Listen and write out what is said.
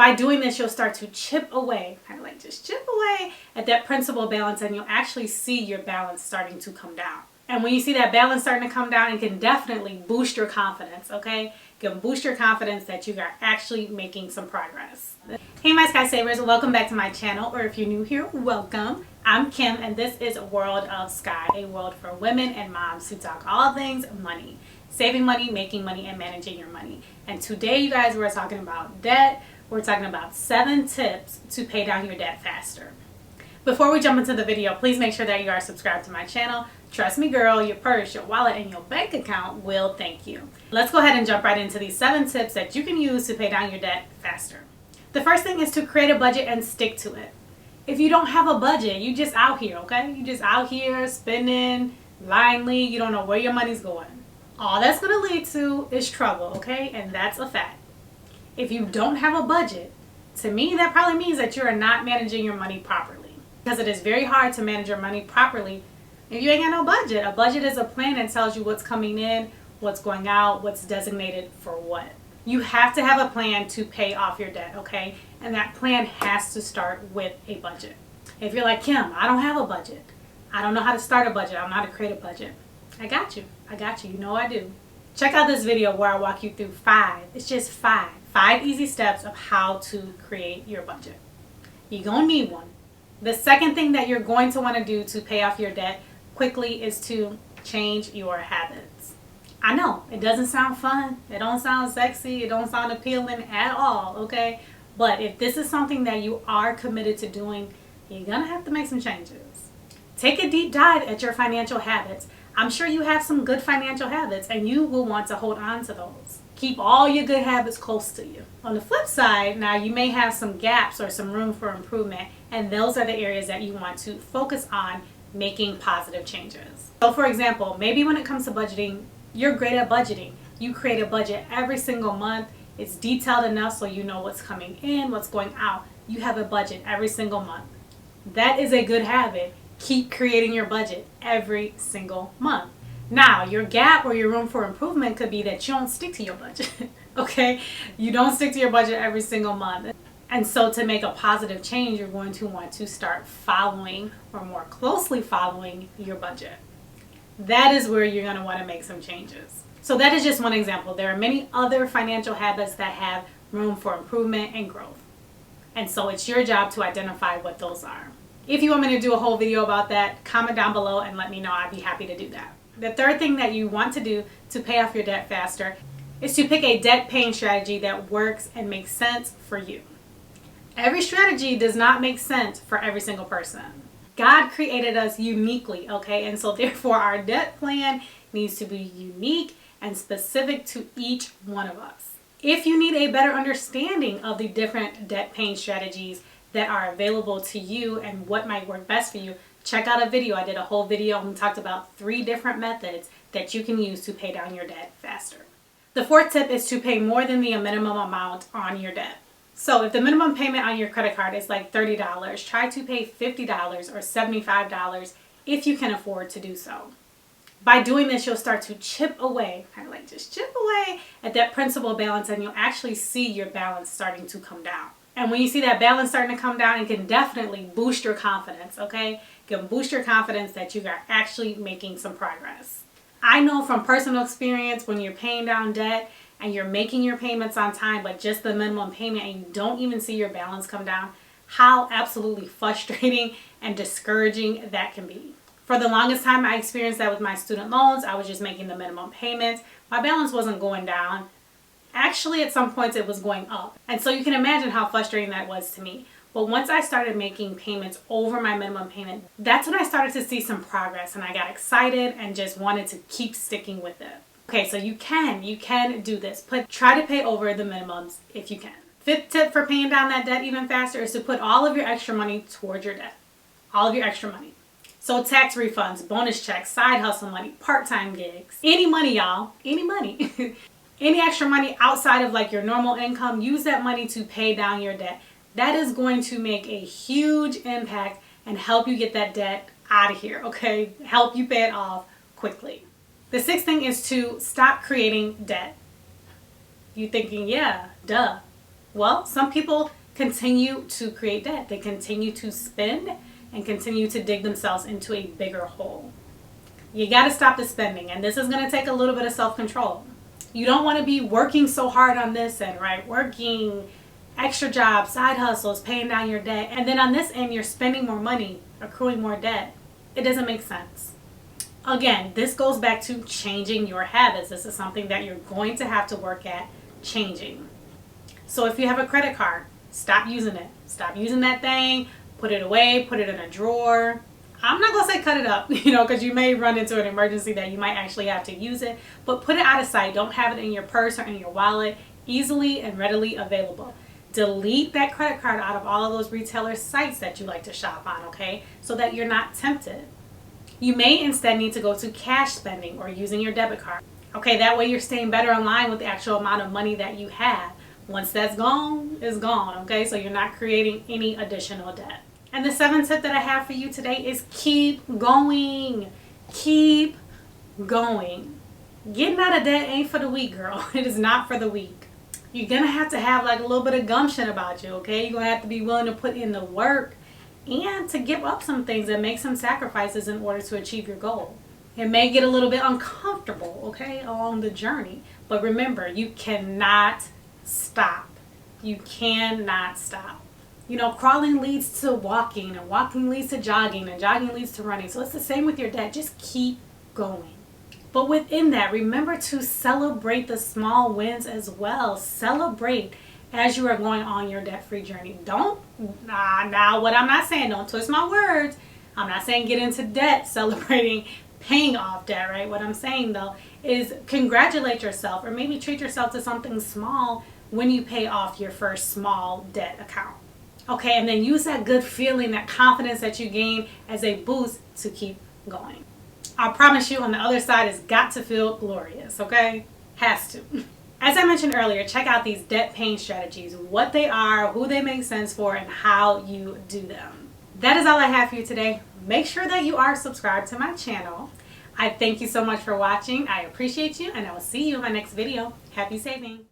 By doing this, you'll start to chip away, kind of like just chip away at that principal balance, and you'll actually see your balance starting to come down. And when you see that balance starting to come down, it can definitely boost your confidence, okay? It can boost your confidence that you are actually making some progress. Hey my Skye Savers, welcome back to my channel, or if you're new here, welcome. I'm Kim, and this is World of Skye, a world for women and moms who talk all things money. Saving money, making money, and managing your money. And today, you guys, we're talking about debt. We're talking about 7 tips to pay down your debt faster. Before we jump into the video, please make sure that you are subscribed to my channel. Trust me, girl, your purse, your wallet, and your bank account will thank you. Let's go ahead and jump right into these 7 tips that you can use to pay down your debt faster. The first thing is to create a budget and stick to it. If you don't have a budget, you just out here, okay? You just out here spending blindly. You don't know where your money's going. All that's going to lead to is trouble, okay? And that's a fact. If you don't have a budget, to me, that probably means that you are not managing your money properly. Because it is very hard to manage your money properly if you ain't got no budget. A budget is a plan that tells you what's coming in, what's going out, what's designated for what. You have to have a plan to pay off your debt, okay? And that plan has to start with a budget. If you're like, Kim, I don't have a budget. I don't know how to start a budget. I don't know how to create a budget. I got you. I got you. You know I do. Check out this video where I walk you through 5. It's just 5 easy steps of how to create your budget. You're going to need one. The second thing that you're going to want to do to pay off your debt quickly is to change your habits. I know, it doesn't sound fun. It don't sound sexy. It don't sound appealing at all, okay? But if this is something that you are committed to doing, you're going to have to make some changes. Take a deep dive at your financial habits. I'm sure you have some good financial habits, and you will want to hold on to those. Keep all your good habits close to you. On the flip side, now you may have some gaps or some room for improvement, and those are the areas that you want to focus on making positive changes. So for example, maybe when it comes to budgeting, you're great at budgeting. You create a budget every single month. It's detailed enough so you know what's coming in, what's going out. You have a budget every single month. That is a good habit. Keep creating your budget every single month. Now, your gap or your room for improvement could be that you don't stick to your budget, okay? You don't stick to your budget every single month. And so to make a positive change, you're going to want to start following or more closely following your budget. That is where you're going to want to make some changes. So that is just one example. There are many other financial habits that have room for improvement and growth. And so it's your job to identify what those are. If you want me to do a whole video about that, comment down below and let me know. I'd be happy to do that. The third thing that you want to do to pay off your debt faster is to pick a debt paying strategy that works and makes sense for you. Every strategy does not make sense for every single person. God created us uniquely, okay? And so therefore our debt plan needs to be unique and specific to each one of us. If you need a better understanding of the different debt paying strategies that are available to you and what might work best for you, check out a video. I did a whole video and talked about 3 different methods that you can use to pay down your debt faster. The 4th tip is to pay more than the minimum amount on your debt. So if the minimum payment on your credit card is like $30, try to pay $50 or $75 if you can afford to do so. By doing this, you'll start to chip away, kind of like just chip away at that principal balance, and you'll actually see your balance starting to come down. And when you see that balance starting to come down, it can definitely boost your confidence, okay? It can boost your confidence that you are actually making some progress. I know from personal experience, when you're paying down debt and you're making your payments on time, but just the minimum payment, and you don't even see your balance come down, how absolutely frustrating and discouraging that can be. For the longest time, I experienced that with my student loans. I was just making the minimum payments. My balance wasn't going down. Actually, at some points it was going up. And so you can imagine how frustrating that was to me. But once I started making payments over my minimum payment, that's when I started to see some progress, and I got excited and just wanted to keep sticking with it. Okay, so you can do this. Try to pay over the minimums if you can. 5th tip for paying down that debt even faster is to put all of your extra money towards your debt. All of your extra money. So tax refunds, bonus checks, side hustle money, part-time gigs, any money, y'all, any money. Any extra money outside of like your normal income, use that money to pay down your debt. That is going to make a huge impact and help you get that debt out of here, okay? Help you pay it off quickly. The 6th thing is to stop creating debt. You thinking, yeah, duh. Well, some people continue to create debt. They continue to spend and continue to dig themselves into a bigger hole. You got to stop the spending, and this is going to take a little bit of self-control. You don't want to be working so hard on this end, right? Working extra jobs, side hustles, paying down your debt, and then on this end, you're spending more money, accruing more debt. It doesn't make sense. Again, this goes back to changing your habits. This is something that you're going to have to work at changing. So if you have a credit card, stop using it. Stop using that thing, put it away, put it in a drawer. I'm not going to say cut it up, because you may run into an emergency that you might actually have to use it, but put it out of sight. Don't have it in your purse or in your wallet, easily and readily available. Delete that credit card out of all of those retailer sites that you like to shop on, okay, so that you're not tempted. You may instead need to go to cash spending or using your debit card. Okay, that way you're staying better in line with the actual amount of money that you have. Once that's gone, it's gone, okay? So you're not creating any additional debt. And the 7th tip that I have for you today is keep going. Keep going. Getting out of debt ain't for the weak, girl. It is not for the weak. You're going to have like a little bit of gumption about you, okay? You're going to have to be willing to put in the work and to give up some things and make some sacrifices in order to achieve your goal. It may get a little bit uncomfortable, okay, along the journey. But remember, you cannot stop. You cannot stop. Crawling leads to walking, and walking leads to jogging, and jogging leads to running. So it's the same with your debt. Just keep going. But within that, remember to celebrate the small wins as well. Celebrate as you are going on your debt-free journey. Now what I'm not saying, don't twist my words. I'm not saying get into debt celebrating paying off debt, right? What I'm saying though is congratulate yourself, or maybe treat yourself to something small when you pay off your first small debt account. Okay, and then use that good feeling, that confidence that you gain as a boost to keep going. I promise you on the other side it's got to feel glorious, okay? Has to. As I mentioned earlier, check out these debt paying strategies, what they are, who they make sense for, and how you do them. That is all I have for you today. Make sure that you are subscribed to my channel. I thank you so much for watching. I appreciate you, and I will see you in my next video. Happy saving.